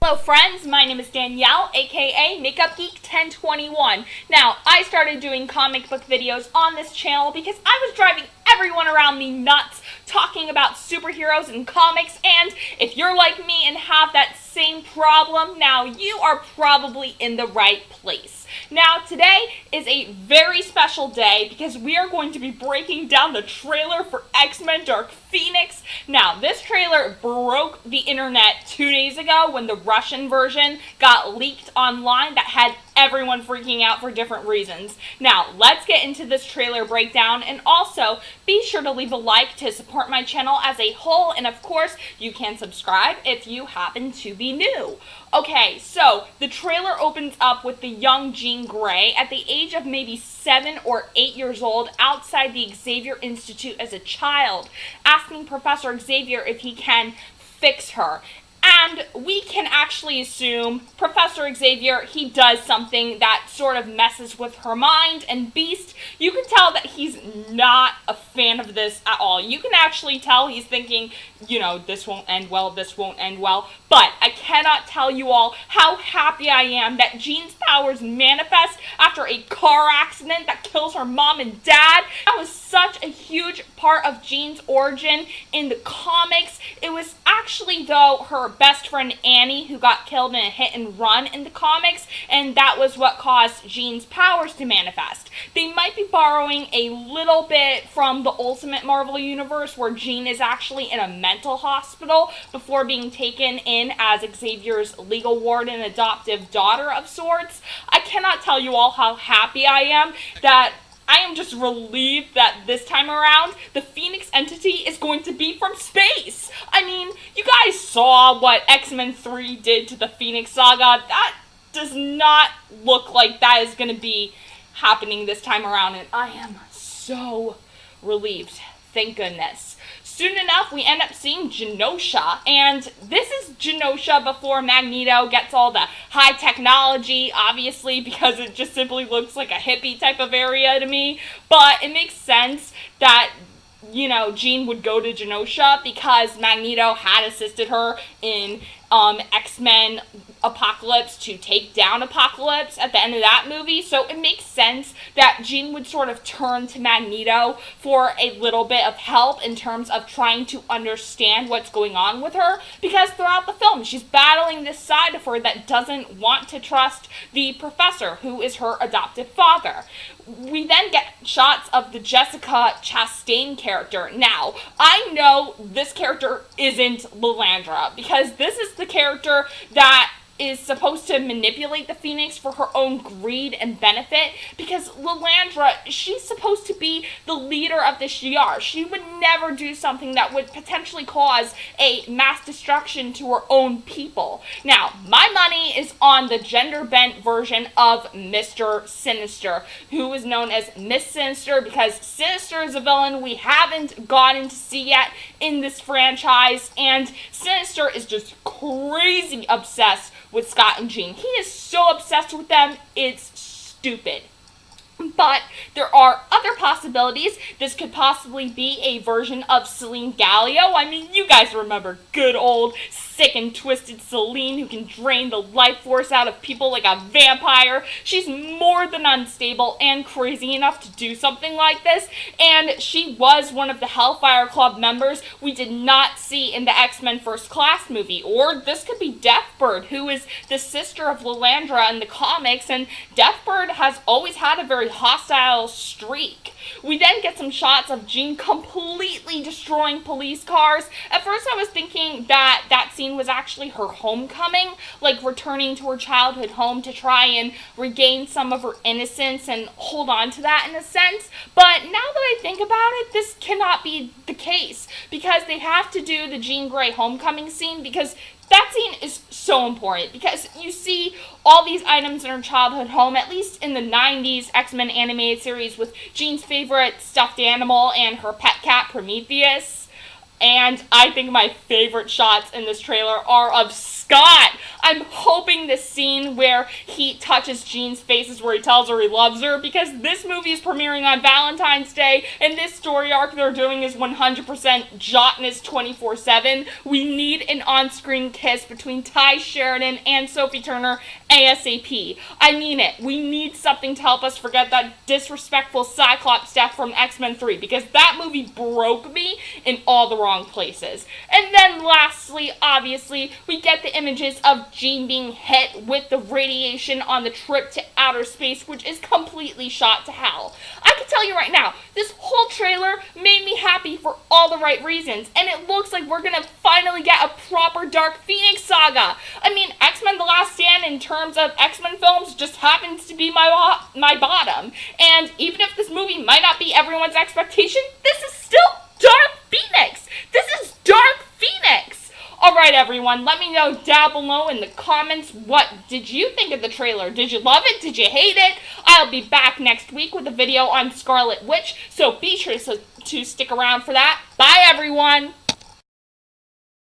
Hello friends, my name is Danielle, aka Makeup Geek 1021. Now, I started doing comic book videos on this channel because I was driving everyone around me nuts talking about superheroes and comics, and if you're like me and have that same problem, now you are probably in the right place. Now, today is a very special day because we are going to be breaking down the trailer for X-Men Dark Phoenix. Now, this trailer broke the internet 2 days ago when the Russian version got leaked online that had everyone freaking out for different reasons. Now, let's get into this trailer breakdown, and also be sure to leave a like to support my channel as a whole, and of course, you can subscribe if you happen to be new. Okay, so the trailer opens up with the young Jean Grey at the age of maybe 7 or 8 years old outside the Xavier Institute as a child, asking Professor Xavier if he can fix her. And we can actually assume Professor Xavier, he does something that sort of messes with her mind, and Beast, you can tell that he's not a fan of this at all. You can actually tell he's thinking, you know, this won't end well, this won't end well, but I cannot tell you all how happy I am that Jean's powers manifest after a car accident that kills her mom and dad. That was such a huge part of Jean's origin in the comics. It was actually, though, her best friend Annie who got killed in a hit and run in the comics, and that was what caused Jean's powers to manifest. They might be borrowing a little bit from the Ultimate Marvel Universe, where Jean is actually in a mental hospital before being taken in as Xavier's legal ward and adoptive daughter of sorts. I cannot tell you all how happy I am that I am just relieved that this time around, the Phoenix entity is going to be from space. I mean, you guys saw what X-Men 3 did to the Phoenix Saga. That does not look like that is going to be happening this time around, and I am so relieved. Thank goodness. Soon enough, we end up seeing Genosha, and this is Genosha before Magneto gets all the high technology, obviously, because it just simply looks like a hippie type of area to me, but it makes sense that, you know, Jean would go to Genosha because Magneto had assisted her in X-Men Apocalypse to take down Apocalypse at the end of that movie, so it makes sense that Jean would sort of turn to Magneto for a little bit of help in terms of trying to understand what's going on with her, because throughout the film she's battling this side of her that doesn't want to trust the professor, who is her adoptive father. We then get shots of the Jessica Chastain character. Now, I know this character isn't Lilandra, because this is the character that is supposed to manipulate the Phoenix for her own greed and benefit, because Lilandra, she's supposed to be the leader of the Shi'ar. She would never do something that would potentially cause a mass destruction to her own people. Now, my money is on the gender-bent version of Mr. Sinister, who is known as Miss Sinister, because Sinister is a villain we haven't gotten to see yet in this franchise, and Sinister is just crazy obsessed with Scott and Jean. He is so obsessed with them, it's stupid. But there are other possibilities. This could possibly be a version of Selene Gallio. I mean, you guys remember good old sick and twisted Selene, who can drain the life force out of people like a vampire. She's more than unstable and crazy enough to do something like this, and she was one of the Hellfire Club members we did not see in the X-Men First Class movie. Or this could be Deathbird, who is the sister of Lilandra in the comics, and Deathbird has always had a very hostile streak. We then get some shots of Jean completely destroying police cars. At first I was thinking that that scene was actually her homecoming, like returning to her childhood home to try and regain some of her innocence and hold on to that in a sense. But now that I think about it, this cannot be the case, because they have to do the Jean Grey homecoming scene, because that scene is so important, because you see all these items in her childhood home, at least in the 90s X-Men animated series, with Jean's favorite stuffed animal and her pet cat Prometheus. And I think my favorite shots in this trailer are of Scott. I'm hoping this scene where he touches Jean's face is where he tells her he loves her, because this movie is premiering on Valentine's Day, and this story arc they're doing is 100% Jotness 24/7. We need an on-screen kiss between Ty Sheridan and Sophie Turner ASAP. I mean it. We need something to help us forget that disrespectful Cyclops death from X-Men 3, because that movie broke me in all the wrong places. And then lastly, obviously, we get the images of Jean being hit with the radiation on the trip to outer space, which is completely shot to hell. I can tell you right now, this whole trailer made me happy for all the right reasons, and it looks like we're gonna finally get a proper Dark Phoenix saga. I mean, X-Men The Last Stand in terms of X-Men films just happens to be my bottom, and even if this movie might not be everyone's expectation, this is still Dark Phoenix! This is Dark Phoenix! Alright everyone, let me know down below in the comments, what did you think of the trailer? Did you love it? Did you hate it? I'll be back next week with a video on Scarlet Witch, so be sure to stick around for that. Bye everyone!